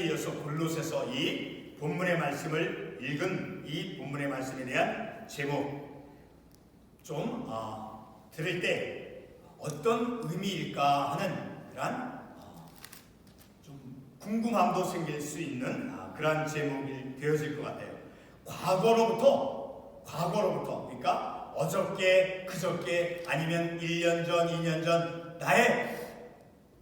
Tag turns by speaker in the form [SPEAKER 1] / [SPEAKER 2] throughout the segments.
[SPEAKER 1] 지난주에 이어서 골로새서 이 본문의 말씀을 읽은 이 본문의 말씀에 대한 제목 좀 들을 때 어떤 의미일까 하는 그런 좀 궁금함도 생길 수 있는 그런 제목이 되어질 것 같아요. 과거로부터 그러니까 어저께 그저께 아니면 1년 전 2년 전 나의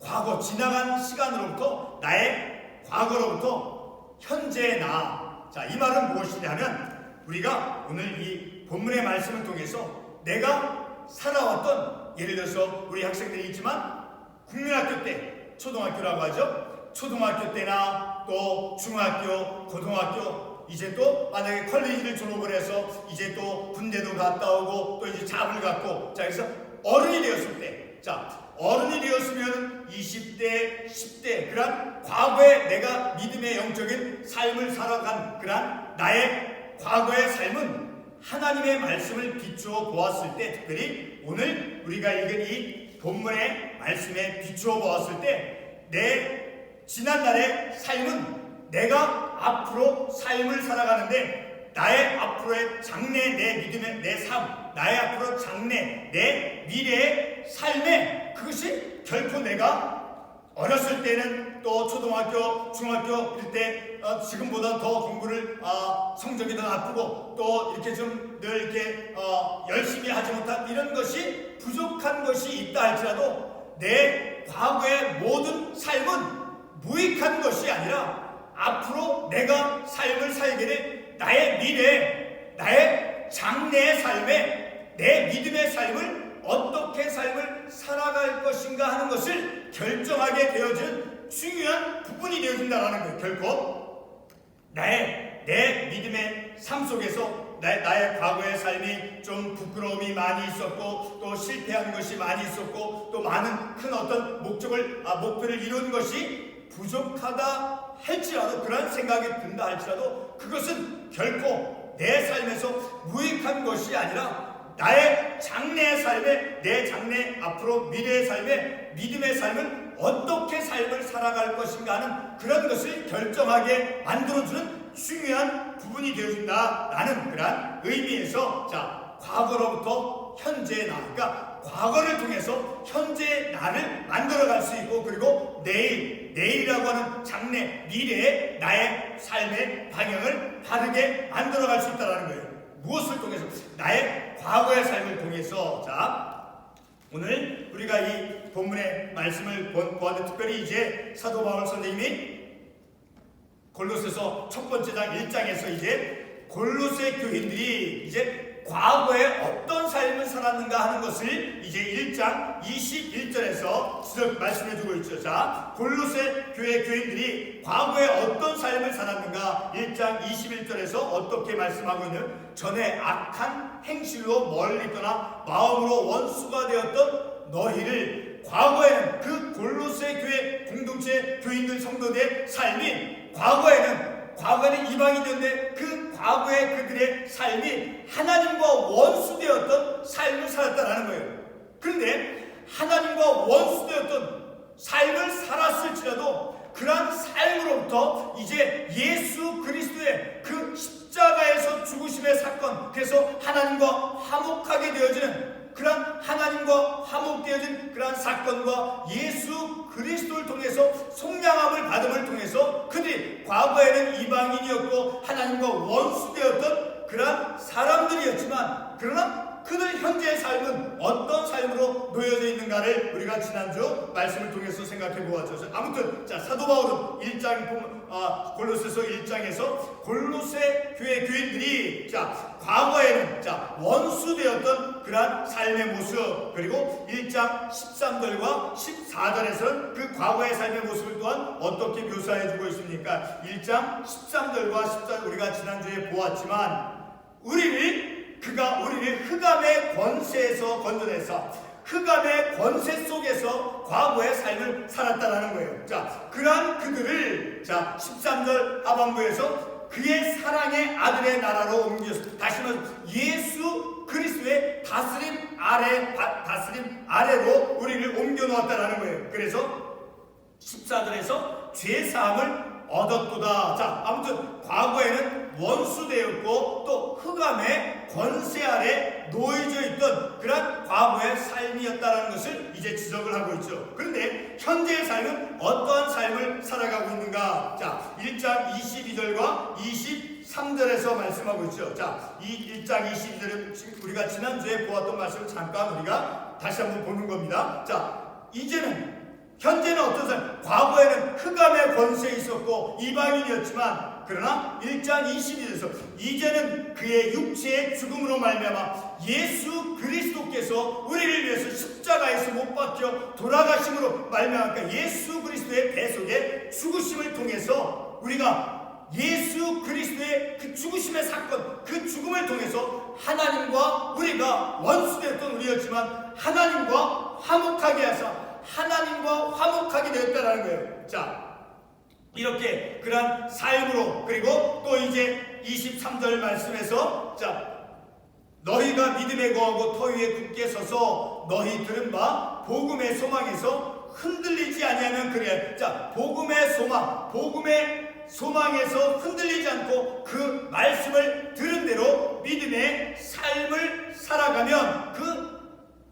[SPEAKER 1] 과거 지나간 시간으로부터 나의 과거로부터 현재의 나. 자, 이 말은 무엇이냐면 우리가 오늘 이 본문의 말씀을 통해서 내가 살아왔던, 예를 들어서 우리 학생들이 있지만 국민학교 때, 초등학교라고 하죠. 초등학교 때나 또 중학교, 고등학교, 이제 또 만약에 컬리지를 졸업을 해서 이제 또 군대도 갔다 오고 또 이제 잡을 갖고, 자, 그래서 어른이 되었을 때, 자, 어른이 되었으면 20대, 10대 그런 과거에 내가 믿음의 영적인 삶을 살아간 그런 나의 과거의 삶은 하나님의 말씀을 비추어 보았을 때, 특별히 오늘 우리가 읽은 이 본문의 말씀에 비추어 보았을 때 내 지난날의 삶은 내가 앞으로 삶을 살아가는데 나의 앞으로의 장래, 내 믿음의 내 삶, 나의 앞으로 장래, 내 미래의 삶에 그것이 결코 내가 어렸을 때는 또 초등학교, 중학교 때 지금보다 더 공부를 성적이 더 나쁘고 또 이렇게 좀 늘 이렇게 열심히 하지 못한 이런 것이 부족한 것이 있다 할지라도 내 과거의 모든 삶은 무익한 것이 아니라 앞으로 내가 삶을 살게 될 나의 미래, 나의 장래의 삶에 내 믿음의 삶을 어떻게 삶을 살아갈 것인가 하는 것을 결정하게 되어진 중요한 부분이 되어진다는 거예요. 결코 내 믿음의 삶 속에서 나의 과거의 삶이 좀 부끄러움이 많이 있었고 또 실패한 것이 많이 있었고 또 많은 큰 어떤 목표를 이룬 것이 부족하다 할지라도, 그런 생각이 든다 할지라도 그것은 결코 내 삶에서 무익한 것이 아니라 나의 장래의 삶에, 내 장래 앞으로 미래의 삶에 믿음의 삶은 어떻게 삶을 살아갈 것인가 하는 그런 것을 결정하게 만들어주는 중요한 부분이 되어준다라는 그런 의미에서, 자, 과거로부터 현재의 나, 그러니까 과거를 통해서 현재의 나를 만들어갈 수 있고, 그리고 내일이라고 하는 장래, 미래의 나의 삶의 방향을 바르게 만들어갈 수 있다는 거예요. 무엇을 통해서? 나의 과거의 삶을 통해서. 자, 오늘 우리가 이 본문의 말씀을 보았는데 특별히 이제 사도 바울 선생님이 골로새서 첫 번째 장 1장에서 이제 골로새 교인들이 이제 과거에 어떤 삶을 살았는가 하는 것을 이제 1장 21절에서 지적 말씀해 주고 있죠. 자, 골로새 교회 교인들이 과거에 어떤 삶을 살았는가 1장 21절에서 어떻게 말씀하고 있는, 전에 악한 행실로 멀리 떠나 마음으로 원수가 되었던 너희를, 과거에는 그 골로새 교회 공동체 교인들 성도들의 삶이 과거에는 이방인이었는데 그 과거의 그들의 삶이 하나님과 원수되었던 삶을 살았다는 거예요. 그런데 하나님과 원수되었던 삶을 살았을지라도 그러한 삶으로부터 이제 예수 그리스도의 그 십자가에서 죽으심의 사건, 그래서 하나님과 화목하게 되어지는 그런 하나님과 화목되어진 그러한 사건과 예수 그리스도를 통해서 속량함을 받음을 통해서 그들이 과거에는 이방인이었고 하나님과 원수되었던 그러한 사람들이었지만, 그러나 그들 현재의 삶은 어떤 삶으로 놓여져 있는가를 우리가 지난주 말씀을 통해서 생각해 보았죠. 아무튼 자, 사도 바울은 골로새서 1장에서 골로새 교회 교인들이 자, 과거에는 자, 원수되었던 그러한 삶의 모습, 그리고 1장 13절과 14절에서는 그 과거의 삶의 모습을 또한 어떻게 묘사해 주고 있습니까? 1장 13절과 14절 우리가 지난주에 보았지만 그가 우리를 흑암의 권세에서 건져내서 흑암의 권세 속에서 과거의 삶을 살았다라는 거예요. 자, 그러한 그들을 자 13절 하반부에서 그의 사랑의 아들의 나라로 옮겼습니다. 다시 말해서 예수 그리스도의 다스림 아래로 우리를 옮겨 놓았다라는 거예요. 그래서 14절에서 죄 사함을 얻었도다. 자, 아무튼 과거에는 원수되었고 또 흑암의 권세 아래 놓여져 있던 그런 과거의 삶이었다는 것을 이제 지적을 하고 있죠. 그런데 현재의 삶은 어떠한 삶을 살아가고 있는가? 자, 1장 22절과 23절에서 말씀하고 있죠. 자, 이 1장 22절은 우리가 지난주에 보았던 말씀을 잠깐 우리가 다시 한번 보는 겁니다. 자, 현재는 어떤 삶? 과거에는 흑암의 권세에 있었고 이방인이었지만 그러나 1장 22절에서 이제는 그의 육체의 죽음으로 말미암아 예수 그리스도께서 우리를 위해서 십자가에서 못 박혀 돌아가심으로 말미암아 예수 그리스도의 대속의 죽으심을 통해서 우리가 예수 그리스도의 그 죽으심의 사건, 그 죽음을 통해서 하나님과 우리가 원수되었던 우리였지만 하나님과 화목하게 하사 하나님과 화목하게 되었다는 거예요. 자, 이렇게 그런 삶으로, 그리고 또 이제 23절 말씀에서 자, 너희가 믿음에 거하고 터 위에 굳게 서서 너희 들은 바 복음의 소망에서 흔들리지 아니하면 그래. 자, 복음의 소망에서 흔들리지 않고 그 말씀을 들은 대로 믿음의 삶을 살아가면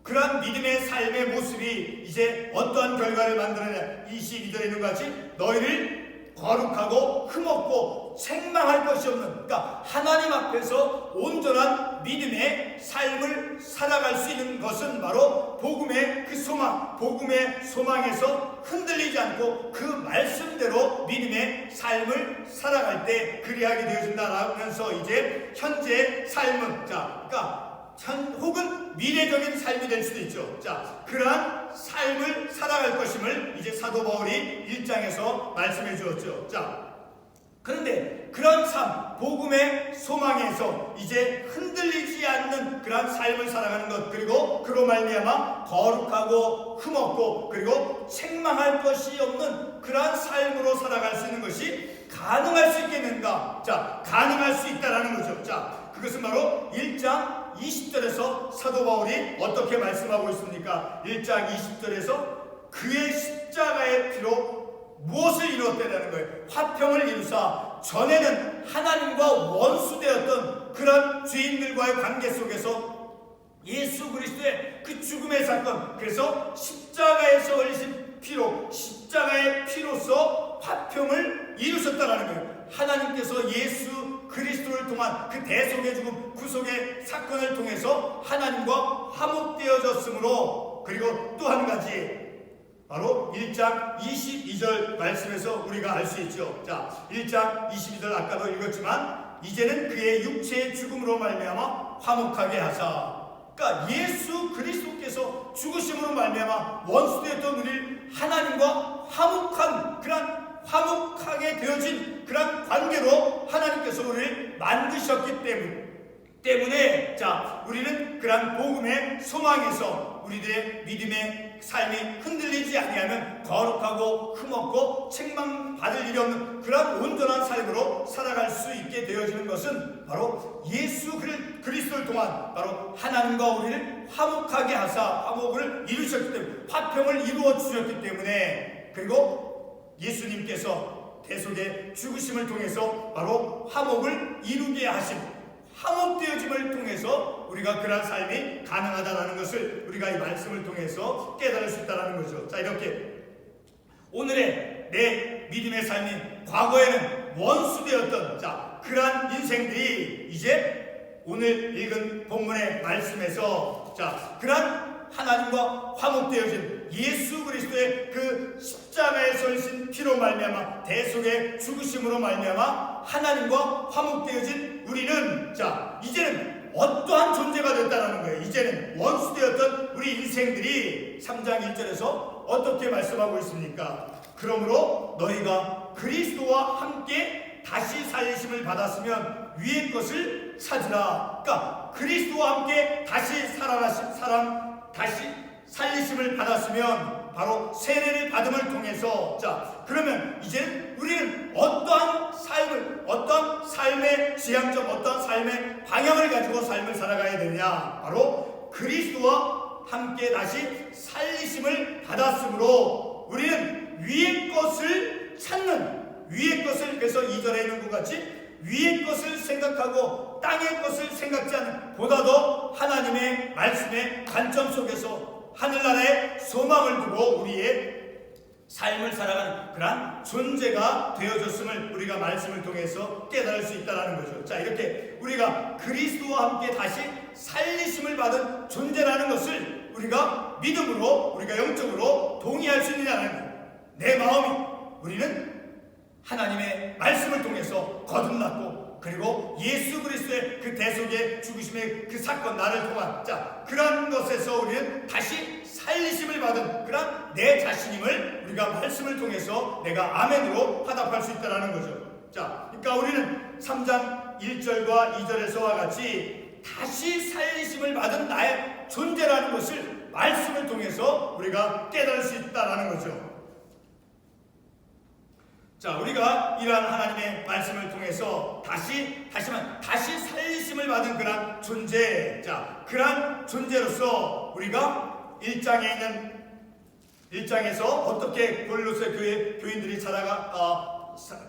[SPEAKER 1] 그러한 믿음의 삶의 모습이 이제 어떠한 결과를 만들어내? 22절에 있는 것 같이 너희를 거룩하고 흠없고 책망할 것이 없는, 그러니까 하나님 앞에서 온전한 믿음의 삶을 살아갈 수 있는 것은 바로 복음의 그 소망, 복음의 소망에서 흔들리지 않고 그 말씀대로 믿음의 삶을 살아갈 때 그리하게 되어진다라면서 이제 현재의 삶은, 자, 그러니까 혹은 미래적인 삶이 될 수도 있죠. 자, 그러한 삶을 살아갈 것임을 이제 사도 바울이 1장에서 말씀해 주었죠. 자, 그런데 그런 삶, 복음의 소망에서 이제 흔들리지 않는 그러한 삶을 살아가는 것, 그리고 그로 말미암아 거룩하고 흠없고 그리고 책망할 것이 없는 그러한 삶으로 살아갈 수 있는 것이 가능할 수 있겠는가? 자, 가능할 수 있다라는 거죠. 자, 그것은 바로 1장 20절에서 사도 바울이 어떻게 말씀하고 있습니까? 1장 20절에서 그의 십자가의 피로 무엇을 이루었다는 거예요? 화평을 이루사 전에는 하나님과 원수되었던 그런 죄인들과의 관계 속에서 예수 그리스도의 그 죽음의 사건, 그래서 십자가에서 흘리신 피로, 십자가의 피로서 화평을 이루셨다는 거예요. 하나님께서 예수 그리스도를 통한 그 대속의 죽음, 구속의 사건을 통해서 하나님과 화목되어졌으므로, 그리고 또 한 가지 바로 1장 22절 말씀에서 우리가 알 수 있죠. 자, 1장 22절 아까도 읽었지만 이제는 그의 육체의 죽음으로 말미암아 화목하게 하사, 그러니까 예수 그리스도께서 죽으심으로 말미암아 원수되었던 우리를 하나님과 화목한 그런 화목하게 되어진 그런 관계로 하나님께서 우리를 만드셨기 때문에 자, 우리는 그런 복음의 소망에서 우리들의 믿음의 삶이 흔들리지 아니하면 거룩하고 흠없고 책망받을 일이 없는 그런 온전한 삶으로 살아갈 수 있게 되어지는 것은 바로 예수 그리스도를 통한 바로 하나님과 우리를 화목하게 하사 화목을 이루셨기 때문에, 화평을 이루어 주셨기 때문에, 그리고 예수님께서 대속의 죽으심을 통해서 바로 화목을 이루게 하신, 화목되어짐을 통해서 우리가 그런 삶이 가능하다는 것을 우리가 이 말씀을 통해서 깨달을 수 있다는 거죠. 자, 이렇게 오늘의 내 믿음의 삶이 과거에는 원수되었던 자, 그러한 인생들이 이제 오늘 읽은 본문의 말씀에서 자, 그러한 하나님과 화목되어진 예수 그리스도의 그 십자가에서 흘리신 피로 말미암아 대속의 죽으심으로 말미암아 하나님과 화목되어진 우리는 자, 이제는 어떠한 존재가 됐다는 거예요. 이제는 원수되었던 우리 인생들이 3장 1절에서 어떻게 말씀하고 있습니까? 그러므로 너희가 그리스도와 함께 다시 살리심을 받았으면 위의 것을 찾으라. 그러니까 그리스도와 함께 다시 다시 살리심을 받았으면 바로 세례를 받음을 통해서 자, 그러면 이제 우리는 어떠한 삶의 지향점, 어떠한 삶의 방향을 가지고 삶을 살아가야 되느냐? 바로 그리스도와 함께 다시 살리심을 받았으므로 우리는 위의 것을 찾는, 위의 것을, 그래서 2절에 있는 것 같이 위의 것을 생각하고 땅의 것을 생각지 않는, 보다 더 하나님의 말씀의 관점 속에서 하늘나라의 소망을 두고 우리의 삶을 살아가는 그러한 존재가 되어졌음을 우리가 말씀을 통해서 깨달을 수 있다는 거죠. 자, 이렇게 우리가 그리스도와 함께 다시 살리심을 받은 존재라는 것을 우리가 믿음으로, 우리가 영적으로 동의할 수 있느냐는 거예요. 내 마음이, 우리는 하나님의 말씀을 통해서 거듭났고, 그리고 예수 그리스도의 그 대속의 죽으심의 그 사건, 나를 통한, 자, 그런 것에서 우리는 다시 살리심을 받은 그런 내 자신임을 우리가 말씀을 통해서 내가 아멘으로 화답할 수 있다는 거죠. 자, 그러니까 우리는 3장 1절과 2절에서와 같이 다시 살리심을 받은 나의 존재라는 것을 말씀을 통해서 우리가 깨달을 수 있다는 거죠. 자, 우리가 이러한 하나님의 말씀을 통해서 다시 살리심을 받은 그러한 존재, 자, 그러한 존재로서 우리가 1장에서 어떻게 골로새 교회 교인들이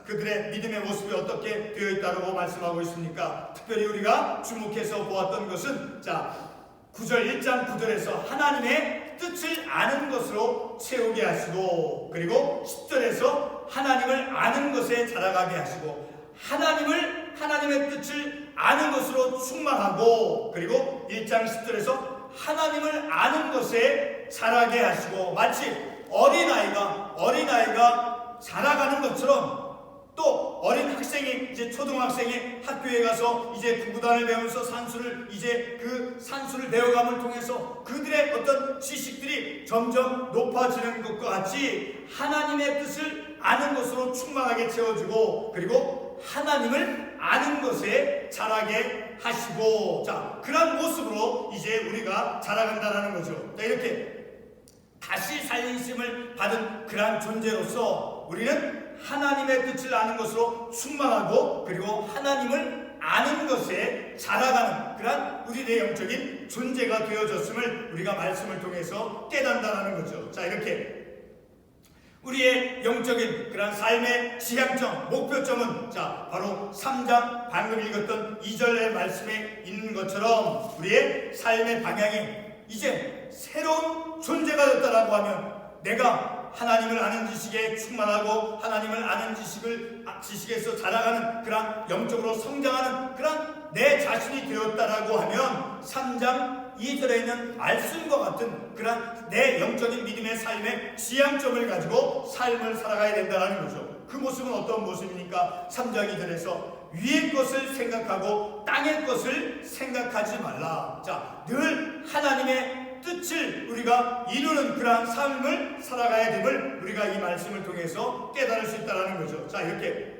[SPEAKER 1] 그들의 믿음의 모습이 어떻게 되어 있다고 말씀하고 있습니까? 특별히 우리가 주목해서 보았던 것은, 자, 1장 9절에서 하나님의 뜻을 아는 것으로 채우게 하시고, 그리고 10절에서 하나님을 아는 것에 자라가게 하시고, 하나님의 뜻을 아는 것으로 충만하고, 그리고 1장 10절에서 하나님을 아는 것에 자라게 하시고, 마치 어린아이가 자라가는 것처럼, 또 어린 학생이 이제 초등학생이 학교에 가서 이제 구구단을 배우면서 산수를 배워감을 통해서 그들의 어떤 지식들이 점점 높아지는 것과 같이 하나님의 뜻을 아는 것으로 충만하게 채워주고, 그리고 하나님을 아는 것에 자라게 하시고, 자, 그런 모습으로 이제 우리가 자라간다는 거죠. 자, 이렇게 다시 살리심을 받은 그러한 존재로서 우리는 하나님의 뜻을 아는 것으로 충만하고, 그리고 하나님을 아는 것에 자라가는 그러한 우리의 영적인 존재가 되어졌음을 우리가 말씀을 통해서 깨닫는다는 거죠. 자, 이렇게 우리의 영적인 그런 삶의 지향점, 목표점은, 자, 바로 3장 방금 읽었던 2절의 말씀에 있는 것처럼 우리의 삶의 방향이 이제 새로운 존재가 됐다라고 하면, 내가 하나님을 아는 지식에 충만하고 하나님을 아는 지식에서 자라가는 그런 영적으로 성장하는 그런 내 자신이 되었다라고 하면 3장 2절에 있는 말씀과 같은 그런 내 영적인 믿음의 삶의 지향점을 가지고 삶을 살아가야 된다는 거죠. 그 모습은 어떤 모습입니까? 3장 2절에서 위의 것을 생각하고 땅의 것을 생각하지 말라. 자, 늘 하나님의 뜻을 우리가 이루는 그러한 삶을 살아가야 됨을 우리가 이 말씀을 통해서 깨달을 수 있다는 거죠. 자, 이렇게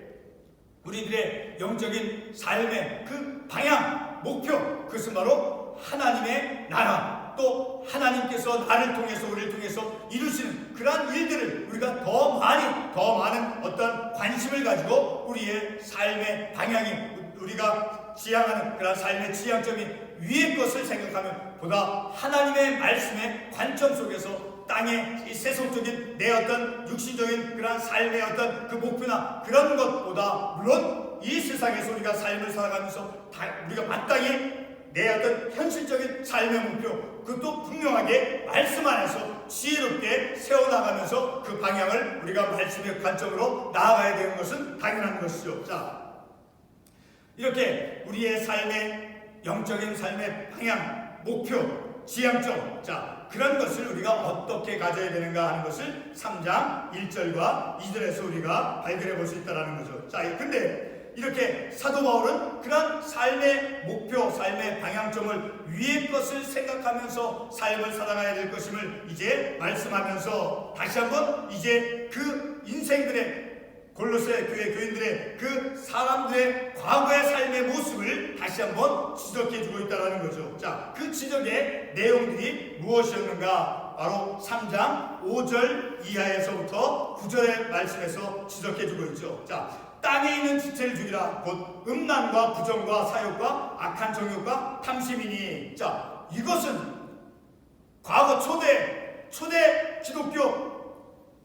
[SPEAKER 1] 우리들의 영적인 삶의 그 방향, 목표, 그것은 바로 하나님의 나라, 또 하나님께서 나를 통해서 우리를 통해서 이루시는 그러한 일들을 우리가 더 많은 어떤 관심을 가지고 우리의 삶의 방향이, 우리가 지향하는 그런 삶의 지향점이 위의 것을 생각하면 보다 하나님의 말씀의 관점 속에서 땅의 이 세속적인 내 어떤 육신적인 그런 삶의 어떤 그 목표나 그런 것보다, 물론 이 세상에서 우리가 삶을 살아가면서 우리가 마땅히 내 어떤 현실적인 삶의 목표, 그것도 분명하게 말씀 안에서 지혜롭게 세워나가면서 그 방향을 우리가 말씀의 관점으로 나아가야 되는 것은 당연한 것이죠. 자, 이렇게 우리의 삶의 영적인 삶의 방향, 목표, 지향점, 자, 그런 것을 우리가 어떻게 가져야 되는가 하는 것을 3장 1절과 2절에서 우리가 발견해 볼 수 있다는 거죠. 자, 근데 이렇게 사도 바울은 그런 삶의 목표, 삶의 방향점을 위의 것을 생각하면서 삶을 살아가야 될 것임을 이제 말씀하면서 다시 한번 이제 그 인생들의, 골로새 교회 교인들의 그 사람들의 과거의 삶의 모습을 다시 한번 지적해 주고 있다는 거죠. 자, 그 지적의 내용들이 무엇이었는가? 바로 3장 5절 이하에서부터 9절의 말씀에서 지적해 주고 있죠. 자, 땅에 있는 지체를 죽이라. 곧 음란과 부정과 사욕과 악한 정욕과 탐심이니. 자, 이것은 과거 초대 기독교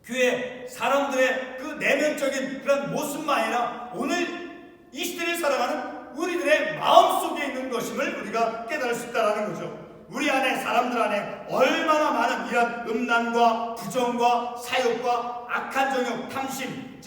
[SPEAKER 1] 교회 사람들의 그 내면적인 그런 모습만 아니라 오늘 이 시대를 살아가는 우리들의 마음속에 있는 것임을 우리가 깨달을 수 있다는 거죠. 우리 안에, 사람들 안에 얼마나 많은 이런 음란과 부정과 사욕과 악한 정욕, 탐심,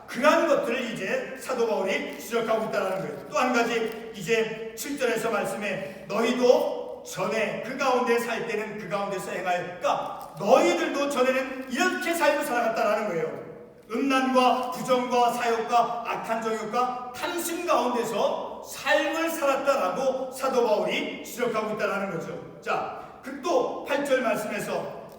[SPEAKER 1] 그러한 것들을 이제 사도 바울이 지적하고 있다는 거예요. 또 한 가지, 이제 7절에서 말씀에 너희도 전에 그 가운데 살 때는 그 가운데서 행하여, 그러니까 너희들도 전에는 이렇게 삶을 살아갔다는 거예요. 음란과 부정과 사욕과 악한 정욕과 탐심 가운데서 삶을 살았다라고 사도 바울이 지적하고 있다는 거죠. 또 8절 말씀에서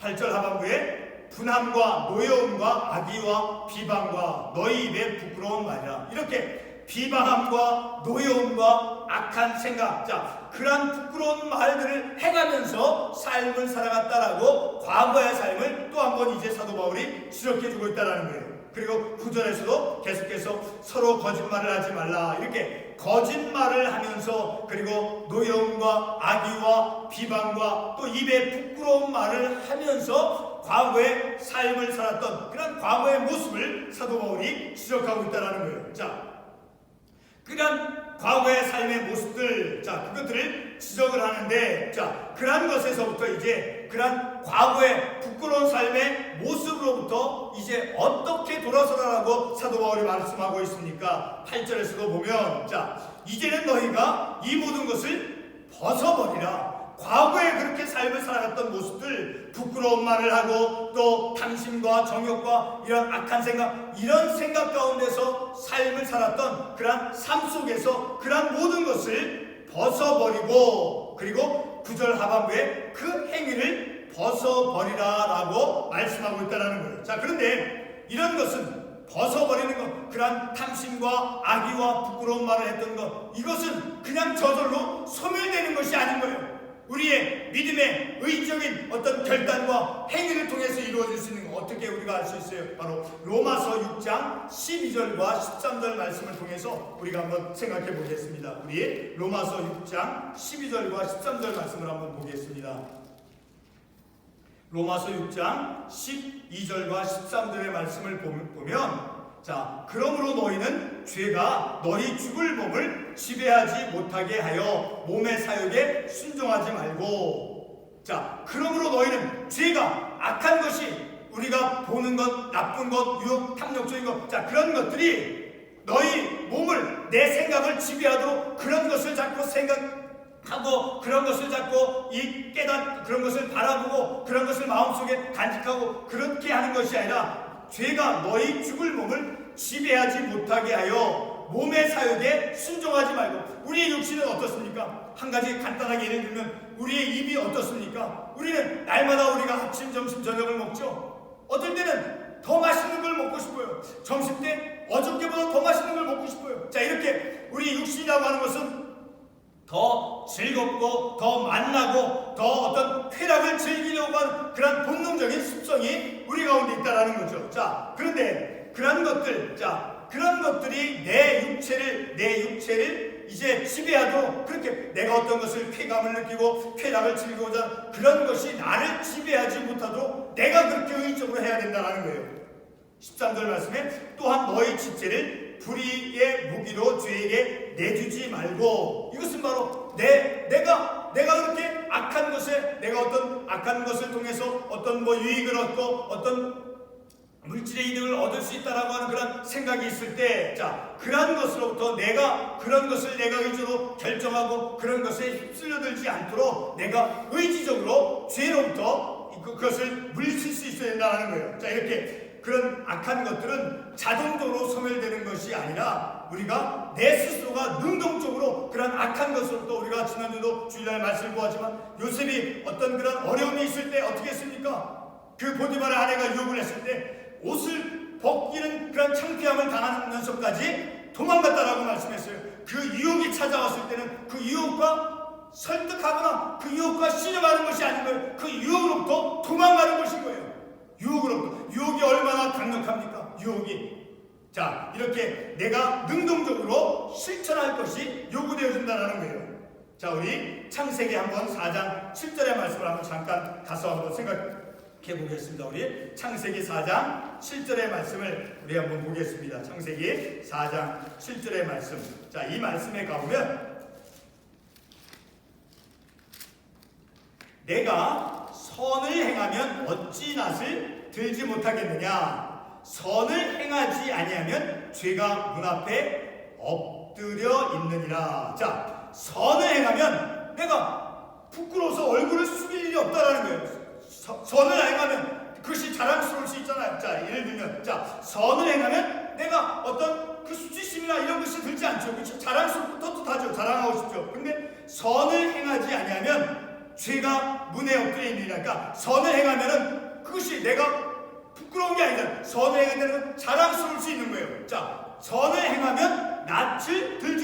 [SPEAKER 1] 8절 하반부에 분함과 노여움과 악의와 비방과 너희 입에 부끄러운 말이라, 이렇게 비방함과 노여움과 악한 생각, 그러한 부끄러운 말들을 해가면서 삶을 살아갔다라고 과거의 삶을 또 한 번 이제 사도 바울이 지적해주고 있다는 거예요. 그리고 9절에서도 계속해서 서로 거짓말을 하지 말라, 이렇게 거짓말을 하면서, 그리고 노여움과 악의와 비방과 또 입에 부끄러운 말을 하면서 과거의 삶을 살았던 그런 과거의 모습을 사도 바울이 지적하고 있다는 거예요. 그러한 과거의 삶의 모습들, 그것들을 지적을 하는데, 그러한 것에서부터 이제 그러한 과거의 부끄러운 삶의 모습으로부터 이제 어떻게 돌아서라라고 사도 바울이 말씀하고 있습니까? 8절에서도 보면, 이제는 너희가 이 모든 것을 벗어버리라. 과거에 그렇게 삶을 살아갔던 모습들, 부끄러운 말을 하고 또 탐심과 정욕과 이런 악한 생각, 이런 생각 가운데서 삶을 살았던 그러한 삶 속에서 그러한 모든 것을 벗어버리고, 그리고 9절 하반부에 그 행위를 벗어버리라 라고 말씀하고 있다는 거예요. 그런데 이런 것은 벗어버리는 것, 그러한 탐심과 악의와 부끄러운 말을 했던 것, 이것은 그냥 저절로 소멸되는 것이 아닌 거예요. 우리의 믿음의 의적인 어떤 결단과 행위를 통해서 이루어질 수 있는 것, 어떻게 우리가 알 수 있어요? 바로 로마서 6장 12절과 13절 말씀을 통해서 우리가 한번 생각해 보겠습니다. 우리 로마서 6장 12절과 13절 말씀을 한번 보겠습니다. 로마서 6장 12절과 13절의 말씀을 보면, 그러므로 너희는 죄가 너희 죽을 몸을 지배하지 못하게 하여 몸의 사욕에 순종하지 말고, 그러므로 너희는 죄가, 악한 것이, 우리가 보는 것, 나쁜 것, 유혹, 탐욕적인 것, 그런 것들이 너희 몸을, 내 생각을 지배하도록 그런 것을 자꾸 생각하고, 그런 것을 자꾸 그런 것을 바라보고, 그런 것을 마음속에 간직하고, 그렇게 하는 것이 아니라, 죄가 너희 죽을 몸을 지배하지 못하게 하여 몸의 사욕에 순종하지 말고. 우리의 육신은 어떻습니까? 한 가지 간단하게 예를 들면, 우리의 입이 어떻습니까? 우리는 날마다 우리가 아침, 점심, 저녁을 먹죠. 어떨 때는 더 맛있는 걸 먹고 싶어요. 점심 때 어저께보다 더 맛있는 걸 먹고 싶어요. 이렇게 우리 육신이라고 하는 것은 더 즐겁고 더 만나고 더 어떤 쾌락을 즐기려고 하는 그런 본능적인 습성이 우리 가운데 있다는 거죠. 그런데 그런 것들, 그런 것들이 내 육체를 이제 지배하도록, 그렇게 내가 어떤 것을 쾌감을 느끼고 쾌락을 즐기고자 그런 것이 나를 지배하지 못하도록 내가 그렇게 의적으로 해야 된다는 거예요. 13절 말씀에 또한 너희 지체를 불의의 무기로 죄에게 내주지 말고, 이것은 바로 내가 그렇게 악한 것에, 내가 어떤 악한 것을 통해서 어떤 유익을 얻고 어떤 물질의 이득을 얻을 수 있다라고 하는 그런 생각이 있을 때, 그런 것으로부터 그런 것을 내가 의지로 결정하고 그런 것에 휩쓸려들지 않도록 내가 의지적으로 죄로부터 그것을 물리칠 수 있어야 된다는 거예요. 이렇게 그런 악한 것들은 자동적으로 소멸되는 것이 아니라 우리가 내 스스로가 능동적으로 그런 악한 것으로부터, 우리가 지난주도 주일날 말씀을 보았지만 요셉이 어떤 그런 어려움이 있을 때 어떻게 했습니까? 그 보디발의 아내가 유혹을 했을 때 옷을 벗기는 그런 창피함을 당하면서까지 도망갔다라고 말씀했어요. 그 유혹이 찾아왔을 때는 그 유혹과 설득하거나 그 유혹과 신음하는 것이 아닌 거예요. 그 유혹으로부터 도망가는 것인 거예요. 유혹이 얼마나 강력합니까? 유혹이. 이렇게 내가 능동적으로 실천할 것이 요구되어진다는 거예요. 우리 창세기 한번 4장 7절의 말씀을 한번 잠깐 가서 한번 이렇게 보겠습니다. 우리 창세기 4장 7절의 말씀을 우리 한번 보겠습니다. 창세기 4장 7절의 말씀. 자, 이 말씀에 가보면 내가 선을 행하면 어찌 낯을 들지 못하겠느냐. 선을 행하지 아니하면 죄가 문 앞에 엎드려 있느니라. 자, 선을 행하면 내가 부끄러워서 얼굴을 숙일 일이 없다라는 거예요. 선을 행하면 그것이 자랑스러울 수 있잖아요. 자, 예를 들면, 자, 선을 행하면 내가 어떤 그 수치심이나 이런 것이 들지 않죠. 그렇죠? 자랑스럽고 떳떳하죠. 자랑하고 싶죠. 근데 선을 행하지 아니하면 죄가 문에 엎드려 있느니라. 그러니까 선을 행하면은 그것이 내가 부끄러운 게 아니라 선을 행하는 건 자랑스러울 수 있는 거예요. 자, 선을 행하면 낯을 들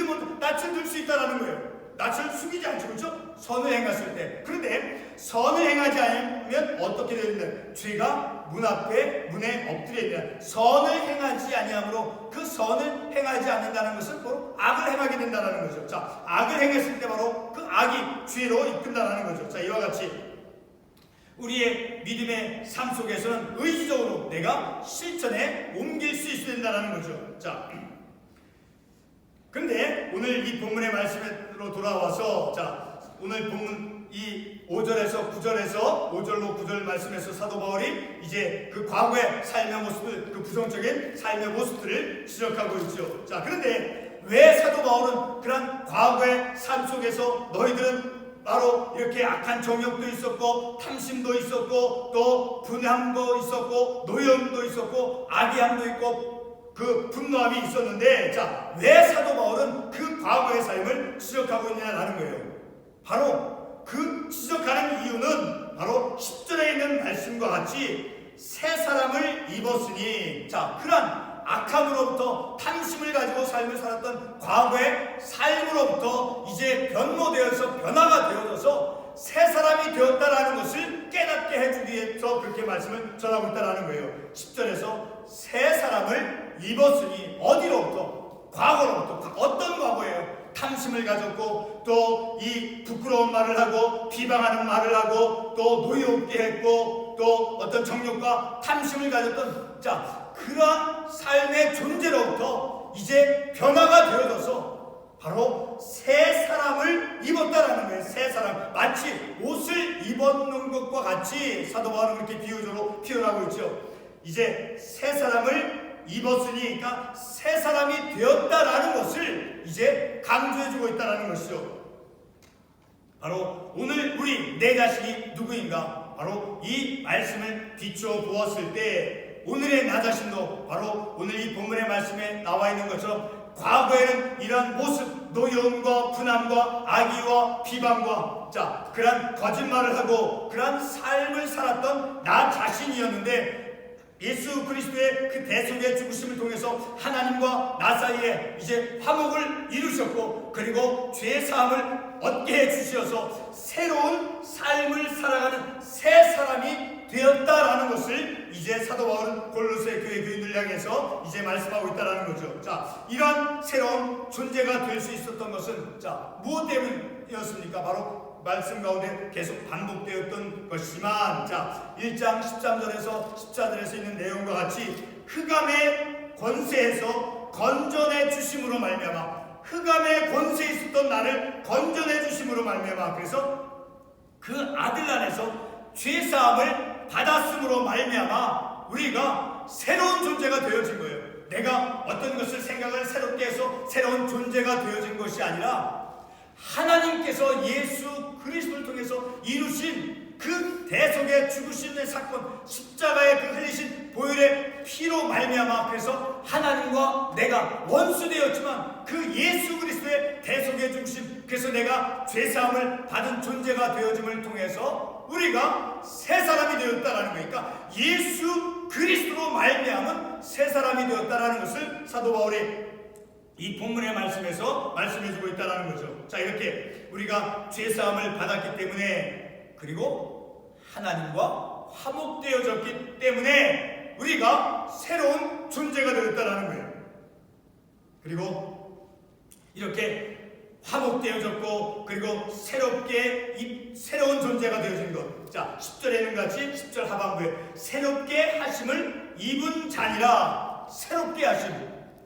[SPEAKER 1] 수 있다라는 거예요. 낯을 숙이지 않죠. 그렇죠? 선을 행했을 때. 그런데 선을 행하지 않으면 어떻게 되느냐? 죄가 문에 엎드려 있느냐. 선을 행하지 아니함으로 그 선을 행하지 않는다는 것은 바로 악을 행하게 된다는 거죠. 자, 악을 행했을 때 바로 그 악이 죄로 이끈다는 거죠. 자, 이와 같이 우리의 믿음의 삶 속에서는 의지적으로 내가 실천에 옮길 수 있어야 된다는 거죠. 자, 근데 오늘 이 본문의 말씀으로 돌아와서, 자, 오늘 본문 이 5절에서 9절에서 5절로 9절 말씀에서 사도 바울이 이제 그 과거의 삶의 모습을, 그 부정적인 삶의 모습들을 지적하고 있죠. 자, 그런데 왜 사도 바울은 그런 과거의 삶 속에서 너희들은 바로 이렇게 악한 정욕도 있었고 탐심도 있었고 또 분함도 있었고 노염도 있었고 악의함도 있고 그 분노함이 있었는데, 자, 왜 사도 바울은 그 과거의 삶을 지적하고 있냐라는 거예요. 바로 그 지적하는 이유는 바로 10절에 있는 말씀과 같이 새 사람을 입었으니, 자, 그런 악함으로부터 탐심을 가지고 삶을 살았던 과거의 삶으로부터 이제 변모되어서 변화가 되어져서 새 사람이 되었다라는 것을 깨닫게 해주기 위해서 그렇게 말씀을 전하고 있다는 거예요. 10절에서 새 사람을 입었으니, 어디로부터? 과거로부터. 어떤 과거예요? 탐심을 가졌고 또 이 부끄러운 말을 하고 비방하는 말을 하고 또 노여움게 했고 또 어떤 정욕과 탐심을 가졌던, 자, 그러한 삶의 존재로부터 이제 변화가 되어져서 바로 새 사람을 입었다라는 거예요. 새 사람, 마치 옷을 입었는 것과 같이 사도 바울은 그렇게 비유적으로 표현하고 있죠. 이제 새 사람을 입었으니, 그러니까 새 사람이 되었다라는 것을 이제 강조해주고 있다라는 것이죠. 바로 오늘 우리 내 자신이 누구인가? 바로 이 말씀을 비추어 보았을 때 오늘의 나 자신도 바로 오늘 이 본문의 말씀에 나와 있는 것처럼 과거에는 이러한 모습, 노여움과 분함과 악의와 비방과, 자, 그러한 거짓말을 하고 그러한 삶을 살았던 나 자신이었는데, 예수 그리스도의 그 대속의 죽으심을 통해서 하나님과 나 사이에 이제 화목을 이루셨고, 그리고 죄 사함을 얻게 해주셔서 새로운 삶을 살아가는 새 사람이 되었다라는 것을 이제 사도 바울은 골로새 교회 교인들 향해서 이제 말씀하고 있다라는 거죠. 자, 이런 새로운 존재가 될 수 있었던 것은, 자, 무엇 때문이었습니까? 바로 말씀 가운데 계속 반복되었던 것이지만, 자, 1장 13절에서 14절에서 있는 내용과 같이 흑암의 권세에서 건져내 주심으로 말미암아, 흑암의 권세에 있었던 나를 건져내 주심으로 말미암아, 그래서 그 아들 안에서 죄사함을 받았음으로 말미암아 우리가 새로운 존재가 되어진 거예요. 내가 어떤 것을 생각을 새롭게 해서 새로운 존재가 되어진 것이 아니라 하나님께서 예수 그리스도를 통해서 이루신 그 대속의 죽으심의 사건, 십자가의 그 흘리신 보혈의 피로 말미암아, 그래서 하나님과 내가 원수되었지만 그 예수 그리스도의 대속의 죽으심, 그래서 내가 죄사함을 받은 존재가 되어짐을 통해서 우리가 새 사람이 되었다라는 거니까, 예수 그리스도로 말미암은 새 사람이 되었다라는 것을 사도 바울이 이 본문의 말씀에서 말씀해주고 있다는 거죠. 자, 이렇게 우리가 죄사함을 받았기 때문에, 그리고 하나님과 화목되어졌기 때문에 우리가 새로운 존재가 되었다는 거예요. 그리고 이렇게 화목되어졌고 그리고 새로운 존재가 되어진 것. 자, 10절에는 같이 10절 하반부에 새롭게 하심을 입은 자니라. 새롭게 하심.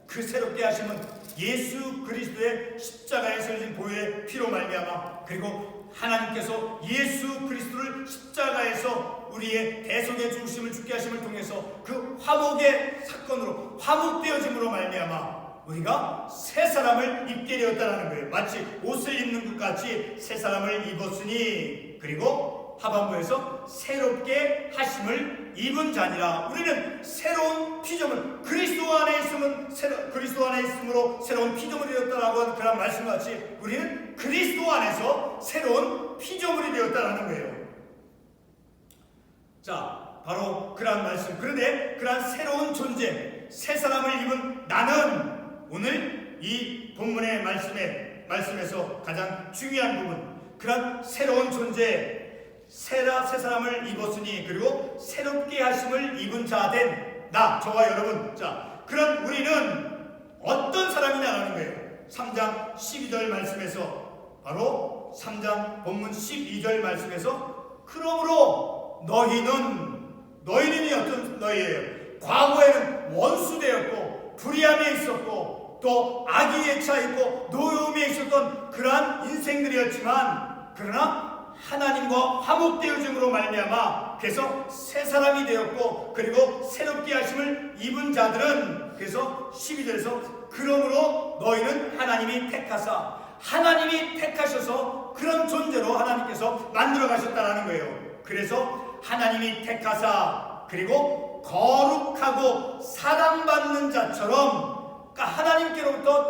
[SPEAKER 1] 그 새롭게 하심은 예수 그리스도의 십자가에 설린 보혈의 피로 말미암아 그리고 하나님께서 예수 그리스도를 십자가에서 우리의 대속의 죽으심을 죽게 하심을 통해서 그 화목의 사건으로 화목되어짐으로 말미암아 우리가 새 사람을 입게 되었다는 거예요. 마치 옷을 입는 것 같이 새 사람을 입었으니 그리고 하반부에서 새롭게 하심을 입은 자니라. 우리는 새로운 피조물 그리스도 안에 있음으로 새로운 피조물이 되었다라고 하는 그런 말씀같이 우리는 그리스도 안에서 새로운 피조물이 되었다라는 거예요. 자, 바로 그런 말씀. 그런데 그런 새로운 존재, 새 사람을 입은 나는 오늘 이 본문의 말씀에서 가장 중요한 부분, 그런 새로운 존재, 새 사람을 입었으니 그리고 새롭게 하심을 입은 자 된 나, 저와 여러분. 자, 그런 우리는 어떤 사람이냐라는 거예요. 3장 12절 말씀에서, 바로 3장 본문 12절 말씀에서 그러므로 너희는 어떤 너희예요? 과거에는 원수되었고 불의함에 있었고 또 악의에 차있고 노여움에 있었던 그러한 인생들이었지만 그러나 하나님과 화목되어짐으로 말미암아 그래서 새 사람이 되었고 그리고 새롭게 하심을 입은 자들은 그래서 12절에서 그러므로 너희는 하나님이 택하셔서 그런 존재로 하나님께서 만들어 가셨다라는 거예요. 그래서 하나님이 택하사 그리고 거룩하고 사랑받는 자처럼 그러니까 하나님께로부터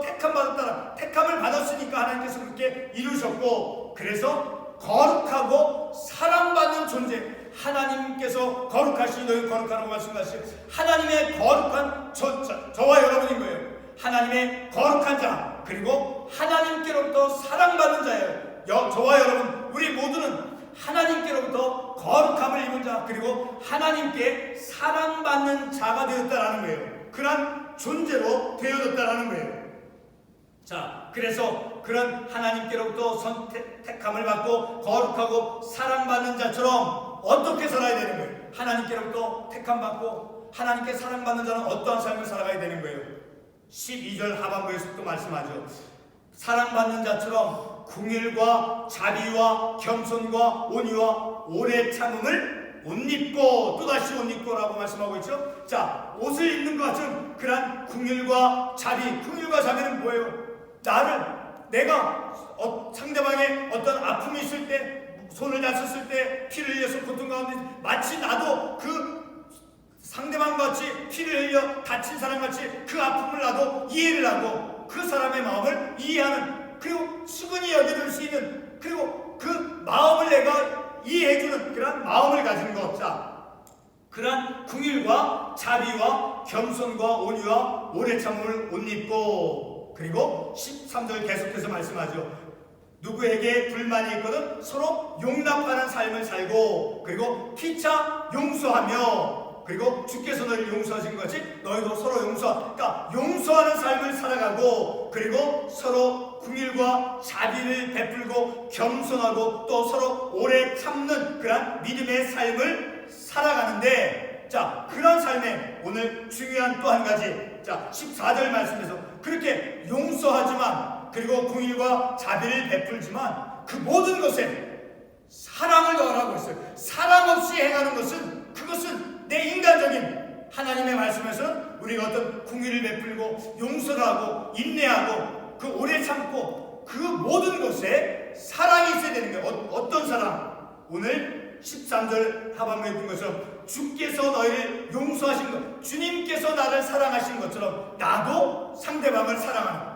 [SPEAKER 1] 택함을 받았으니까 하나님께서 그렇게 이루셨고 그래서 거룩하고 사랑받는 존재 하나님께서 거룩하시니 너희 거룩하라고 말씀하시고 하나님의 거룩한 저와 여러분인 거예요. 하나님의 거룩한 자 그리고 하나님께로부터 사랑받는 자예요. 저와 여러분 우리 모두는 하나님께로부터 거룩함을 입은 자 그리고 하나님께 사랑받는 자가 되었다라는 거예요. 그런 존재로 되어졌다라는 거예요. 자, 그래서 그런 하나님께로부터 선택함을 받고 거룩하고 사랑받는 자처럼 어떻게 살아야 되는 거예요? 하나님께로부터 택함받고 하나님께 사랑받는 자는 어떠한 삶을 살아가야 되는 거예요? 12절 하반부에서 또 말씀하죠. 사랑받는 자처럼 긍휼과 자비와 겸손과 온유와 오래 참음을 옷 입고 또다시 옷 입고라고 말씀하고 있죠. 자, 옷을 입는 것 같은 그런 긍휼과 자비는 뭐예요? 내가 상대방의 어떤 아픔이 있을 때 손을 다쳤을 때 피를 흘려서 고통 가운데 마치 나도 그 상대방같이 피를 흘려 다친 사람같이 그 아픔을 나도 이해를 하고 그 사람의 마음을 이해하는 그리고 수근히 여겨줄 수 있는 그리고 그 마음을 내가 이해해주는 그런 마음을 가지는 것. 자, 그런 긍휼과 자비와 겸손과 온유와 오래 참음을 옷 입고 그리고 13절 계속해서 말씀하죠. 누구에게 불만이 있거든 서로 용납하는 삶을 살고 그리고 피차 용서하며 그리고 주께서 너희를 용서하신 것 같이 너희도 서로 그러니까 용서하는 삶을 살아가고 그리고 서로 긍휼과 자비를 베풀고 겸손하고 또 서로 오래 참는 그런 믿음의 삶을 살아가는데 자, 그런 삶에 오늘 중요한 또 한 가지 자 14절 말씀에서 그렇게 용서하지만 그리고 긍휼과 자비를 베풀지만 그 모든 것에 사랑을 더하라고 했어요. 사랑 없이 행하는 것은 그것은 내 인간적인 하나님의 말씀에서는 우리가 어떤 긍휼을 베풀고 용서를 하고 인내하고 그 오래 참고 그 모든 것에 사랑이 있어야 되는 거예요. 어떤 사랑? 오늘 13절 하반부에 본 것처럼 주께서 너희를 용서하신 것 주님께서 나를 사랑하신 것처럼 나도 상대방을 사랑하는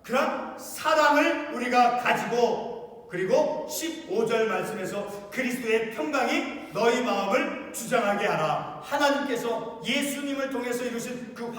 [SPEAKER 1] 그런 사랑을 우리가 가지고 그리고 15절 말씀에서 그리스도의 평강이 너희 마음을 주장하게 하라. 하나님께서 예수님을 통해서 이루신 그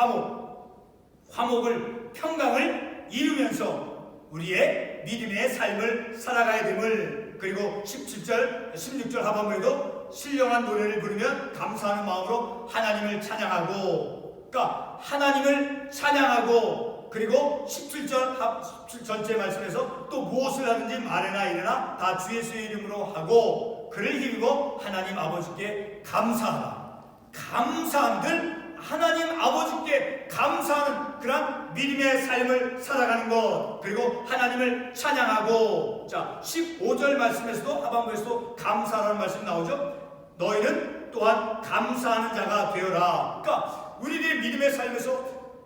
[SPEAKER 1] 화목을 평강을 이루면서 우리의 믿음의 삶을 살아가야 됨을 그리고 17절 16절 하반부에도 신령한 노래를 부르면 감사하는 마음으로 하나님을 찬양하고 그러니까 하나님을 찬양하고 그리고 17절째 말씀에서 또 무엇을 하든지 말이나 이르나 다 주 예수의 이름으로 하고 그를 힘입어 하나님 아버지께 감사하라. 감사함들 하나님 아버지께 감사하는 그런 믿음의 삶을 살아가는 것, 그리고 하나님을 찬양하고. 자, 15절 말씀에서도 하반부에서도 감사라는 말씀이 나오죠. 너희는 또한 감사하는 자가 되어라. 그러니까 우리들의 믿음의 삶에서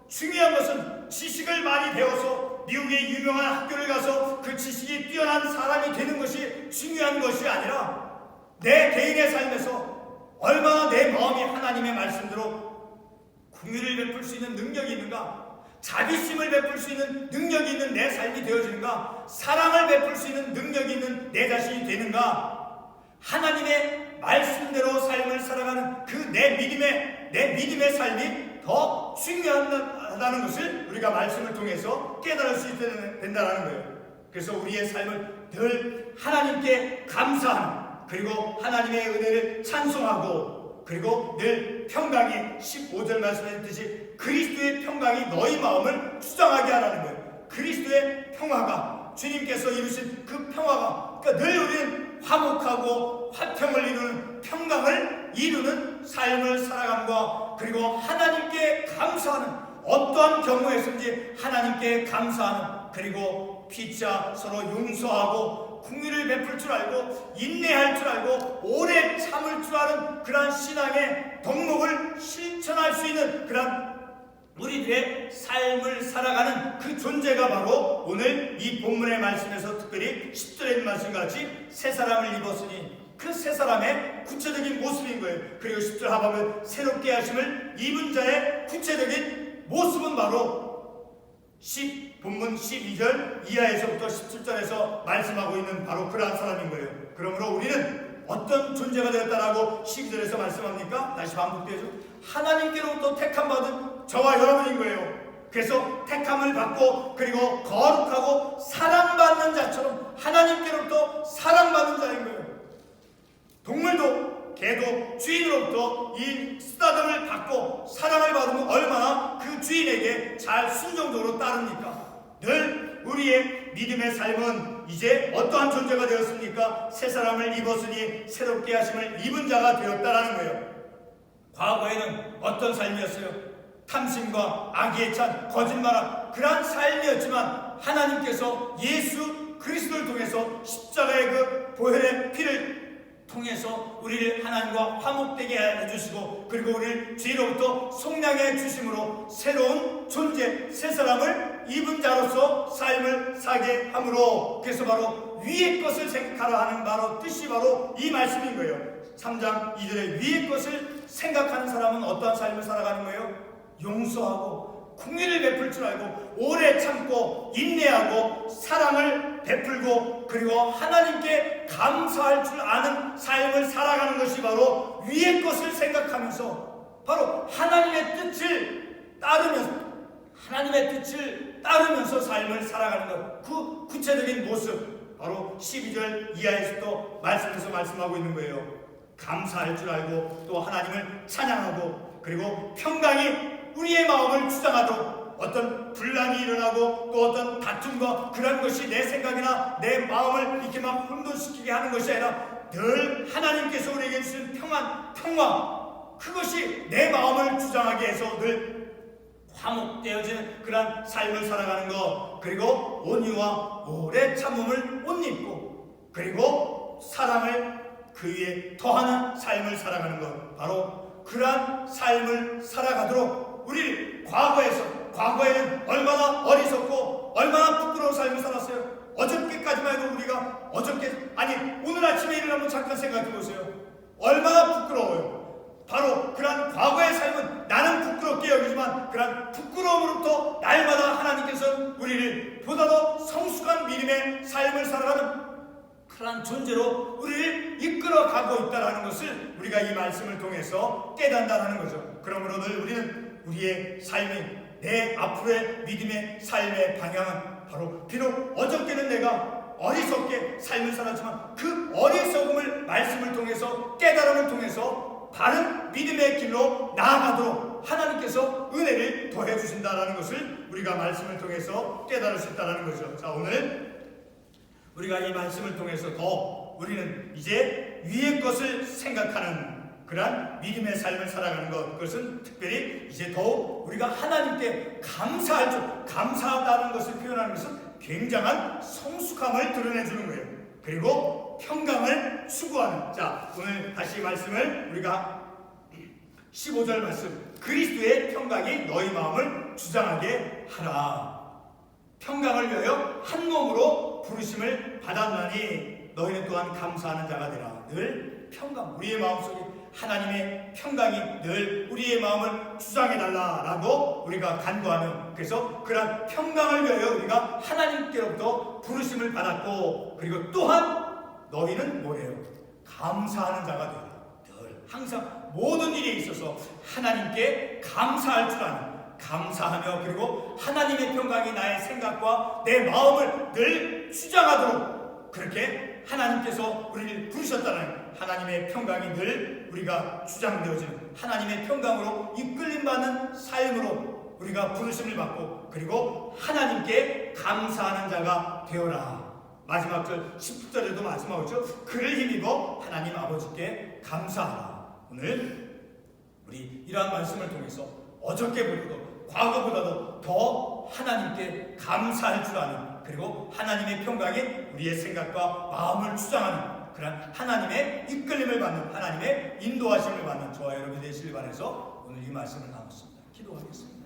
[SPEAKER 1] 중요한 것은 지식을 많이 배워서 미국의 유명한 학교를 가서 그 지식이 뛰어난 사람이 되는 것이 중요한 것이 아니라 내 개인의 삶에서 얼마나 내 마음이 하나님의 말씀대로 긍휼을 베풀 수 있는 능력이 있는가, 자비심을 베풀 수 있는 능력이 있는 내 삶이 되어지는가, 사랑을 베풀 수 있는 능력이 있는 내 자신이 되는가, 하나님의 말씀대로 삶을 살아가는 그 내 믿음의 삶이 더 중요하다는 것을 우리가 말씀을 통해서 깨달을 수 된다는 거예요. 그래서 우리의 삶을 늘 하나님께 감사하는, 그리고 하나님의 은혜를 찬송하고, 그리고 늘 평강이 15절 말씀했듯이 그리스도의 평강이 너희 마음을 주장하게 하라는 거예요. 그리스도의 평화가, 주님께서 이루신 그 평화가, 그러니까 늘 우리는 화목하고 화평을 이루는, 평강을 이루는 삶을 살아감과, 그리고 하나님께 감사하는, 어떠한 경우에서든지 하나님께 감사하는, 그리고 피차 서로 용서하고 긍휼을 베풀 줄 알고 인내할 줄 알고 오래 참을 줄 아는 그러한 신앙의 덕목을 실천할 수 있는 그러한 우리들의 삶을 살아가는 그 존재가 바로 오늘 이 본문의 말씀에서 특별히 10절에 있는 말씀같이 새 사람을 입었으니, 그 새 사람의 구체적인 모습인 거예요. 그리고 10절 하반은 새롭게 하심을 입은 자의 구체적인 모습은 바로 본문 12절 이하에서부터 17절에서 말씀하고 있는 바로 그러한 사람인 거예요. 그러므로 우리는 어떤 존재가 되었다라고 12절에서 말씀합니까? 다시 반복되죠. 하나님께로부터 택함받은 저와 여러분인 거예요. 그래서 택함을 받고 그리고 거룩하고 사랑받는 자처럼 하나님께로부터 사랑받는 자인 거예요. 동물도 개도 주인으로부터 이 쓰다듬을 받고 사랑을 받으면 얼마나 그 주인에게 잘 순종적으로 따릅니까? 늘 우리의 믿음의 삶은 이제 어떠한 존재가 되었습니까? 새 사람을 입었으니 새롭게 하심을 입은 자가 되었다라는 거예요. 과거에는 어떤 삶이었어요? 탐심과 악의에 찬 거짓말한 그러한 삶이었지만 하나님께서 예수 그리스도를 통해서 십자가의 그 보혈의 피를 통해서 우리를 하나님과 화목되게 해주시고, 그리고 우리를 죄로부터 속량해 주심으로 새로운 존재, 새 사람을 입은 자로서 삶을 사게 함으로, 그래서 바로 위의 것을 생각하라 하는 바로 뜻이 바로 이 말씀인 거예요. 3장 2절에 위의 것을 생각하는 사람은 어떠한 삶을 살아가는 거예요? 용서하고 긍휼을 베풀 줄 알고 오래 참고 인내하고 사랑을 베풀고 그리고 하나님께 감사할 줄 아는 삶을 살아가는 것이 바로 위의 것을 생각하면서 바로 하나님의 뜻을 따르면서 삶을 살아가는 것, 그 구체적인 모습 바로 12절 이하에서도 말씀에서 말씀하고 있는 거예요. 감사할 줄 알고 또 하나님을 찬양하고 그리고 평강이 우리의 마음을 주장하도록, 어떤 분란이 일어나고 또 어떤 다툼과 그런 것이 내 생각이나 내 마음을 이렇게 막 혼돈시키게 하는 것이 아니라 늘 하나님께서 우리에게 주신 평화, 그것이 내 마음을 주장하게 해서 늘 화목되어지는 그런 삶을 살아가는 것, 그리고 온유와 오래 참음을 옷 입고 그리고 사랑을 그 위에 더하는 삶을 살아가는 것, 바로 그러한 삶을 살아가도록 우리 과거에는 얼마나 어리석고 얼마나 부끄러운 삶을 살았어요. 어저께까지만 해도 우리가 오늘 아침에 일어나면 잠깐 생각해 보세요. 얼마나 부끄러워요. 바로 그런 과거의 삶은 나는 부끄럽게 여기지만 그런 부끄러움으로부터 날마다 하나님께서 우리를 보다 더 성숙한 믿음의 삶을 살아가는 그런 존재로 우리를 이끌어가고 있다는 것을 우리가 이 말씀을 통해서 깨닫는다는 거죠. 그러므로 늘 우리는 우리의 삶이, 내 앞으로의 믿음의 삶의 방향은 바로 비록 어저께는 내가 어리석게 삶을 살았지만 그 어리석음을 말씀을 통해서 깨달음을 통해서 바른 믿음의 길로 나아가도록 하나님께서 은혜를 더해 주신다라는 것을 우리가 말씀을 통해서 깨달을 수 있다는 거죠. 자, 오늘 우리가 이 말씀을 통해서 더 우리는 이제 위의 것을 생각하는 그러한 믿음의 삶을 살아가는 것, 그것은 특별히 이제 더욱 우리가 하나님께 감사할 줄, 감사하다는 것을 표현하는 것은 굉장한 성숙함을 드러내주는 거예요. 그리고 평강을 추구하는. 자, 오늘 다시 말씀을 우리가 15절 말씀, 그리스도의 평강이 너희 마음을 주장하게 하라. 평강을 위하여 한 몸으로 부르심을 받았나니 너희는 또한 감사하는 자가 되라. 늘 평강, 우리의 마음속에 하나님의 평강이 늘 우리의 마음을 주장해달라라고 우리가 간구하는, 그래서 그런 평강을 위하여 우리가 하나님께로부터 부르심을 받았고, 그리고 또한 너희는 뭐예요? 감사하는 자가 되라. 늘 항상 모든 일에 있어서 하나님께 감사할 줄 아는, 감사하며 그리고 하나님의 평강이 나의 생각과 내 마음을 늘 주장하도록 그렇게 하나님께서 우리를 부르셨다는 하나님의 평강이 늘 우리가 주장되어지는, 하나님의 평강으로 이끌림받는 삶으로 우리가 부르심을 받고, 그리고 하나님께 감사하는 자가 되어라. 마지막 절 10절에도 마지막이죠. 그를 힘입어 하나님 아버지께 감사하라. 오늘 우리 이러한 말씀을 통해서 어저께보다도 과거보다도 더 하나님께 감사할 줄 아는, 그리고 하나님의 평강이 우리의 생각과 마음을 주장하는 그런 하나님의 이끌림을 받는, 하나님의 인도하심을 받는 저와 여러분이 되시길 바라서 오늘 이 말씀을 나눴습니다. 기도하겠습니다.